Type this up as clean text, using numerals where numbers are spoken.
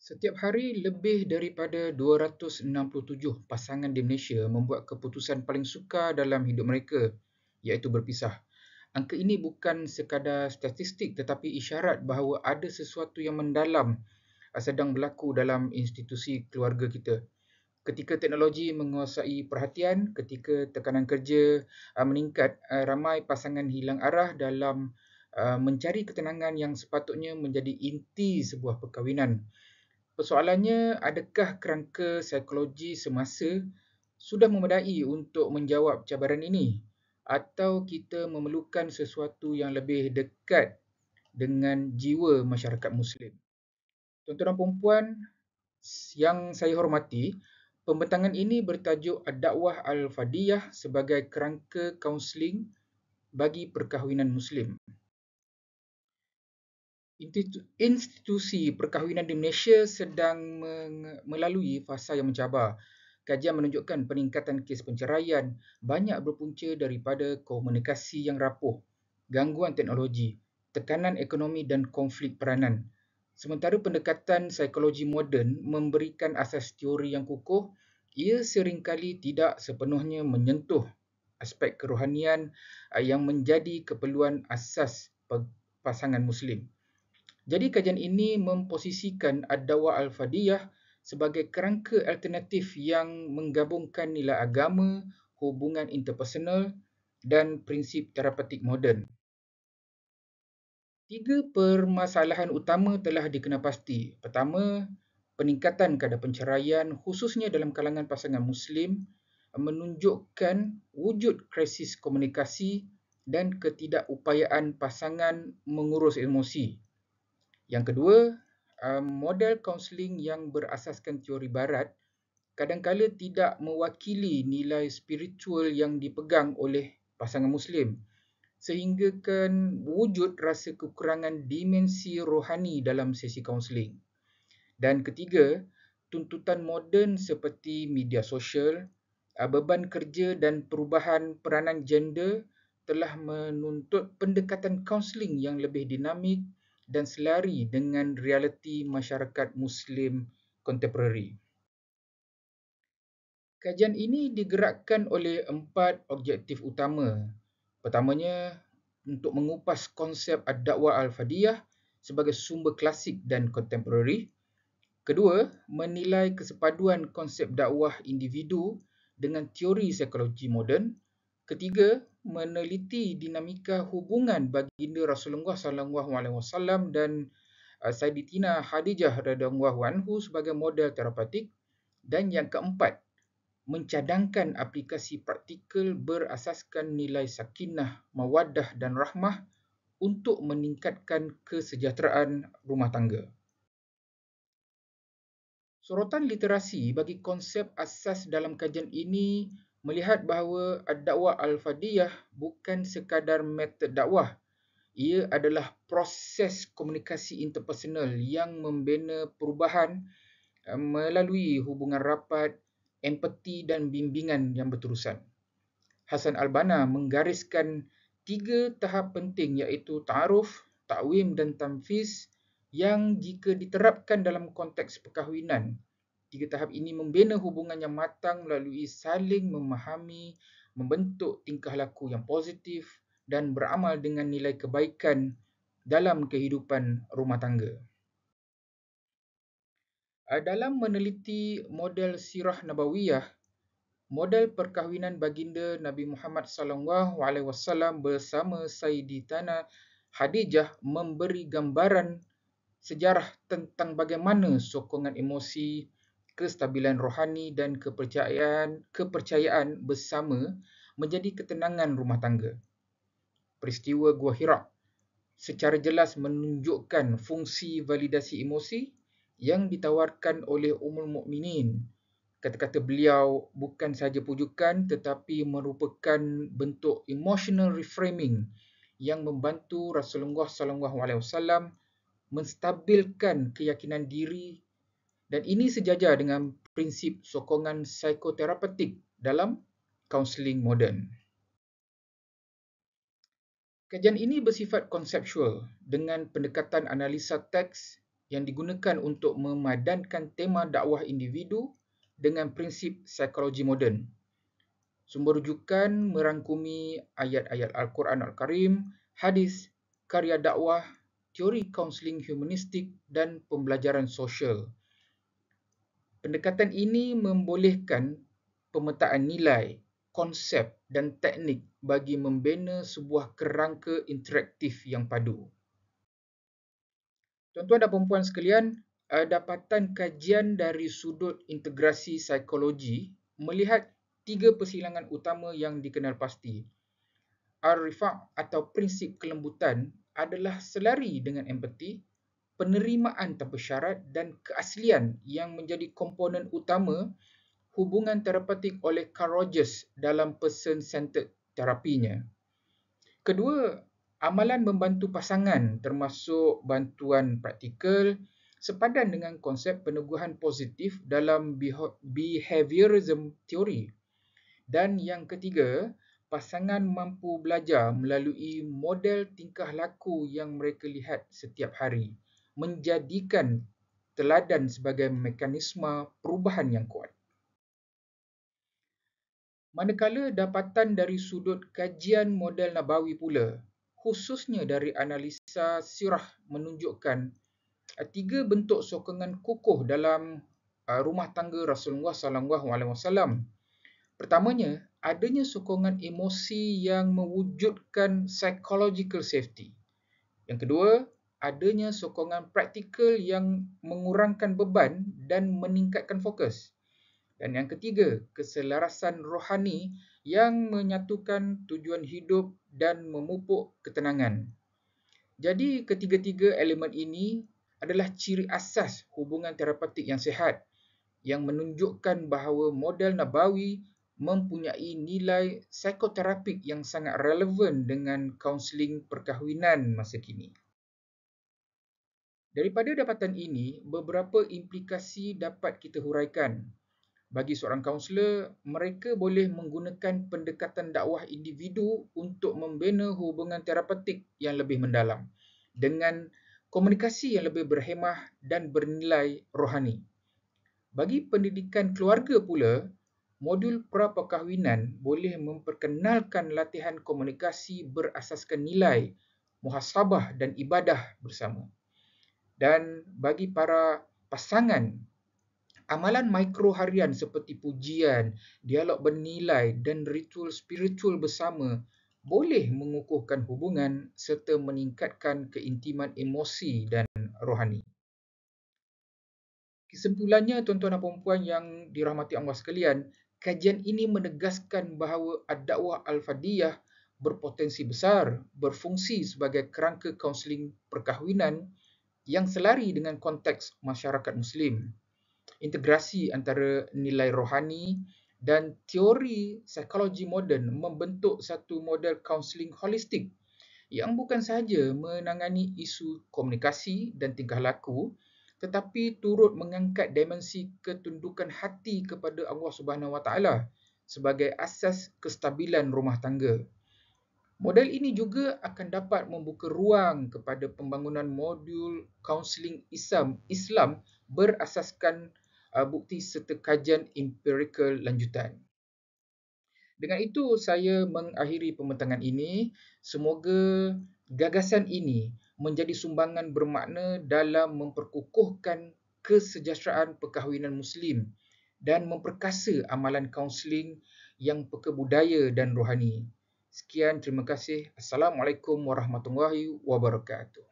Setiap hari lebih daripada 267 pasangan di Malaysia membuat keputusan paling sukar dalam hidup mereka, iaitu berpisah. Angka ini bukan sekadar statistik tetapi isyarat bahawa ada sesuatu yang mendalam sedang berlaku dalam institusi keluarga kita. Ketika teknologi menguasai perhatian, ketika tekanan kerja meningkat, ramai pasangan hilang arah dalam mencari ketenangan yang sepatutnya menjadi inti sebuah perkahwinan. Persoalannya, adakah kerangka psikologi semasa sudah memadai untuk menjawab cabaran ini? Atau kita memerlukan sesuatu yang lebih dekat dengan jiwa masyarakat Muslim? Tuan-tuan dan puan yang saya hormati, pembentangan ini bertajuk Dakwah Al-Fadiyah sebagai kerangka kaunseling bagi perkahwinan Muslim. Institusi perkahwinan di Malaysia sedang melalui fasa yang mencabar. Kajian menunjukkan peningkatan kes penceraian banyak berpunca daripada komunikasi yang rapuh, gangguan teknologi, tekanan ekonomi dan konflik peranan. Sementara pendekatan psikologi moden memberikan asas teori yang kukuh, ia seringkali tidak sepenuhnya menyentuh aspek kerohanian yang menjadi keperluan asas pasangan Muslim. Jadi kajian ini memposisikan Ad-Dawah Al-Fadiyah sebagai kerangka alternatif yang menggabungkan nilai agama, hubungan interpersonal dan prinsip terapeutik moden. Tiga permasalahan utama telah dikenal pasti. Pertama, peningkatan kadar penceraian khususnya dalam kalangan pasangan Muslim menunjukkan wujud krisis komunikasi dan ketidakupayaan pasangan mengurus emosi. Yang kedua, model kaunseling yang berasaskan teori barat kadang-kala tidak mewakili nilai spiritual yang dipegang oleh pasangan Muslim sehinggakan wujud rasa kekurangan dimensi rohani dalam sesi kaunseling. Dan ketiga, tuntutan moden seperti media sosial, beban kerja dan perubahan peranan gender telah menuntut pendekatan kaunseling yang lebih dinamik dan selari dengan realiti masyarakat Muslim kontemporari. Kajian ini digerakkan oleh 4 objektif utama. Pertamanya, untuk mengupas konsep Ad-Da'wah Al-Fadiyah sebagai sumber klasik dan kontemporari. Kedua, menilai kesepaduan konsep dakwah individu dengan teori psikologi moden. Ketiga, meneliti dinamika hubungan baginda Rasulullah SAW dan Sayyidatina Khadijah radhiyallahu anhu sebagai model terapeutik. Dan yang keempat, mencadangkan aplikasi praktikal berasaskan nilai sakinah, mawaddah dan rahmah untuk meningkatkan kesejahteraan rumah tangga. Sorotan literasi bagi konsep asas dalam kajian ini melihat bahawa Ad-Da'wah Al-Fadiyah bukan sekadar metod dakwah. Ia adalah proses komunikasi interpersonal yang membina perubahan melalui hubungan rapat, empati dan bimbingan yang berterusan. Hasan Al-Banna menggariskan 3 tahap penting iaitu ta'aruf, ta'wim dan tamfiz yang jika diterapkan dalam konteks perkahwinan, 3 tahap ini membina hubungan yang matang melalui saling memahami, membentuk tingkah laku yang positif dan beramal dengan nilai kebaikan dalam kehidupan rumah tangga. Dalam meneliti model sirah nabawiyah, model perkahwinan baginda Nabi Muhammad SAW bersama Sayyidatina Khadijah memberi gambaran sejarah tentang bagaimana sokongan emosi, kestabilan rohani dan kepercayaan bersama menjadi ketenangan rumah tangga. Peristiwa Gua Hira secara jelas menunjukkan fungsi validasi emosi yang ditawarkan oleh Ummul Mukminin. Kata-kata beliau bukan sahaja pujukan tetapi merupakan bentuk emotional reframing yang membantu Rasulullah SAW menstabilkan keyakinan diri, dan ini sejajar dengan prinsip sokongan psikoterapeutik dalam kaunseling moden. Kajian ini bersifat konseptual dengan pendekatan analisa teks, yang digunakan untuk memadankan tema dakwah individu dengan prinsip psikologi moden. Sumber rujukan merangkumi ayat-ayat Al-Quran Al-Karim, hadis, karya dakwah, teori kaunseling humanistik dan pembelajaran sosial. Pendekatan ini membolehkan pemetaan nilai, konsep dan teknik bagi membina sebuah kerangka interaktif yang padu. Tuan-tuan dan puan-puan sekalian, dapatan kajian dari sudut integrasi psikologi melihat 3 persilangan utama yang dikenal pasti. Ar-Rifaq atau prinsip kelembutan adalah selari dengan empati, penerimaan tanpa syarat dan keaslian yang menjadi komponen utama hubungan terapeutik oleh Carl Rogers dalam person-centered terapinya. Kedua, amalan membantu pasangan termasuk bantuan praktikal sepadan dengan konsep peneguhan positif dalam behaviorism teori. Dan yang ketiga, pasangan mampu belajar melalui model tingkah laku yang mereka lihat setiap hari, menjadikan teladan sebagai mekanisme perubahan yang kuat. Manakala dapatan dari sudut kajian model Nabawi pula, khususnya dari analisa sirah menunjukkan 3 bentuk sokongan kukuh dalam rumah tangga Rasulullah SAW. Pertamanya, adanya sokongan emosi yang mewujudkan psychological safety. Yang kedua, adanya sokongan praktikal yang mengurangkan beban dan meningkatkan fokus. Dan yang ketiga, keselarasan rohani yang menyatukan tujuan hidup dan memupuk ketenangan. Jadi, ketiga-tiga elemen ini adalah ciri asas hubungan terapeutik yang sihat yang menunjukkan bahawa model Nabawi mempunyai nilai psikoterapik yang sangat relevan dengan kaunseling perkahwinan masa kini. Daripada dapatan ini, beberapa implikasi dapat kita huraikan. Bagi seorang kaunselor, mereka boleh menggunakan pendekatan dakwah individu untuk membina hubungan terapeutik yang lebih mendalam dengan komunikasi yang lebih berhemah dan bernilai rohani. Bagi pendidikan keluarga pula, modul pra-perkahwinan boleh memperkenalkan latihan komunikasi berasaskan nilai, muhasabah dan ibadah bersama. Dan bagi para pasangan, amalan mikro harian seperti pujian, dialog bernilai dan ritual spiritual bersama boleh mengukuhkan hubungan serta meningkatkan keintiman emosi dan rohani. Kesimpulannya, tuan-tuan dan puan-puan yang dirahmati Allah sekalian, kajian ini menegaskan bahawa ad-dakwah al-fardiyah berpotensi besar berfungsi sebagai kerangka kaunseling perkahwinan yang selari dengan konteks masyarakat Muslim. Integrasi antara nilai rohani dan teori psikologi moden membentuk satu model kaunseling holistik yang bukan sahaja menangani isu komunikasi dan tingkah laku, tetapi turut mengangkat dimensi ketundukan hati kepada Allah Subhanahu Wa Taala sebagai asas kestabilan rumah tangga. Model ini juga akan dapat membuka ruang kepada pembangunan modul kaunseling Islam berasaskan bukti serta kajian empirikal lanjutan. Dengan itu, saya mengakhiri pembentangan ini. Semoga gagasan ini menjadi sumbangan bermakna dalam memperkukuhkan kesejahteraan perkahwinan Muslim dan memperkasa amalan kaunseling yang peka budaya dan rohani. Sekian, terima kasih. Assalamualaikum warahmatullahi wabarakatuh.